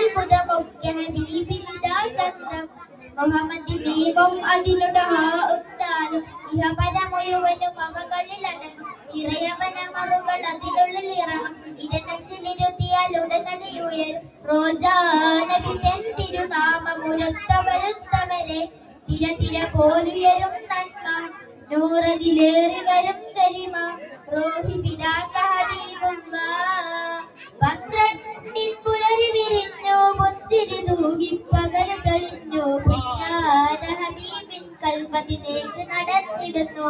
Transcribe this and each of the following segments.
അത്ഭുതമൊക്കെ ഹബീബിനിതാ സ്വന്തം മുഹമ്മദ് ദീപം അതിനുടഹാത്താലും ഇഹപര മുഴുവനും അവകളിലടങ്ങും ഇറയവന മറുകൾ അതിനുള്ളിൽ ഇറങ്ങും ഇരനെഞ്ചിലിരുത്തിയാൽ ഉടനടി ഉയരും റോജാ നബി തൻ തിരുനാമമുരത്തവരുത്തവരെ തിര തിര പോലുയരും നന്മ നൂറതിലേറി വരും ഗരിമ റോഹി ഫിദാക ഹബീബുല്ലാഹ് പന്ത്രണ്ടിൽ പുലരി വിരിഞ്ഞു പുഞ്ചിരി തൂകി പകല് തെളിഞ്ഞു പുന്നാര ഹബീബിൻ കൽബത്തിലേക്ക് നടന്നിടുന്നു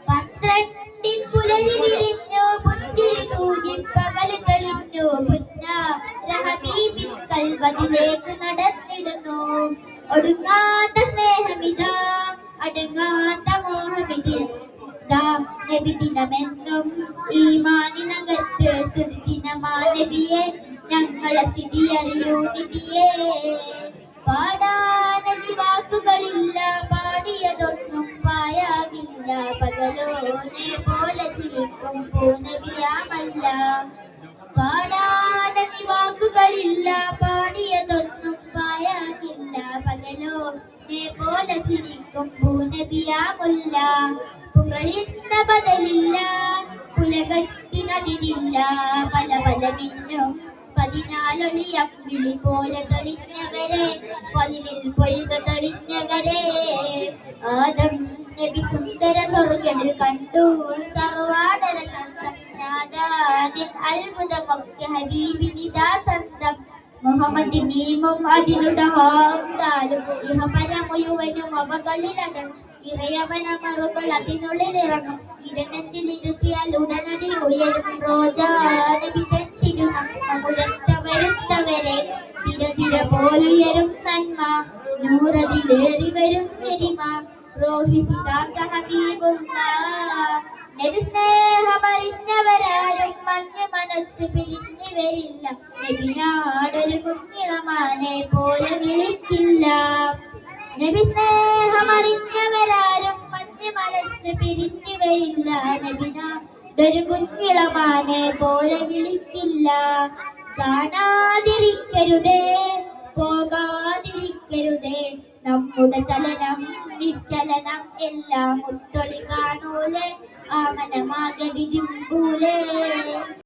പന്ത്രണ്ടിൽ പുലരി വിരിഞ്ഞു പുഞ്ചിരി തൂകി പകല് തെളിഞ്ഞു പുന്നാര ഹബീബിൻ കൽബത്തിലേക്ക് നടന്നിടുന്നു ഒടുങ്ങാത്ത സ്നേഹമിതാ അടങ്ങാത്ത മോഹമിതാ നബി ദിനമെന്നും ഈമാനിനകത്ത് സ്തുതി ദിനമാ നബിയെ ഞങ്ങളെ സ്ഥിതി അറിയൂ നിധിയെ പാടാനതി വാക്കുകളില്ല പാടിയതൊന്നും പായാകില്ല പകലോനെ പോലെ ചിരിക്കും പൂനബിയാമല്ല പാടാനതി വാക്കുകളില്ല പാടിയതൊന്നും പായാകില്ല പകലോനെ പോലെ ചിരിക്കും പൂനബിയാമുല്ല പുകളിന്ന ബദലില്ല പുലകത്തിനതിരില്ല പല പല മിന്നും പതിനാലൊളിയമ്പിളി പോലെ തെളിഞ്ഞവരെ പതിനിൽ പൊയ്ക തെളിഞ്ഞവരെ ആദം നബി സുന്ദര സ്വർഗ്ഗത്തിൽ കണ്ടു സർവാദര ചന്ദ്രനാദാനിൻ അത്ഭുതമൊക്കെ ഹബീബിനിതാ സ്വന്തം മുഹമ്മദ് മീമും അതിനുടഹാത്താലും ഇഹപര മുഴുവനും അവകളിലടങ്ങും ഇറയവന മറുകൾ അതിനുള്ളിൽ ഇറങ്ങും ഇരനെഞ്ചിലിരുത്തിയാൽ ഉടനടി ഉയരും റോജാ നബി തൻ തിരുനാമമുരത്തവരുത്തവരെ തിര തിര പോലുയരും നന്മ നൂറതിലേറി വരും ഗരിമ റോഹി ഫിദാക ഹബീബുല്ലാഹ് നബി സ്നേഹമറിഞ്ഞവരാരും മഞ്ഞ് മനസ്സ് പിരിഞ്ഞു വരില്ല നബിനാടൊരു കുഞ്ഞിളമാനെ പോലെ വിളിക്കില്ല നബി സ്നേഹമറിഞ്ഞവരാരും മഞ്ഞ് മനസ്സ് പിരിഞ്ഞു വരില്ല നബിനാടൊരു കുഞ്ഞിളമാനെ പോലെ വിളിക്കില്ല കാണാതിരിക്കരുതേ പോകാതിരിക്കരുതേ നമ്മുടെ ചലനം നിശ്ചലനം എല്ലാം മുത്തൊളി കാണൂലേ ആമനമാകെ വിതുമ്പൂലേ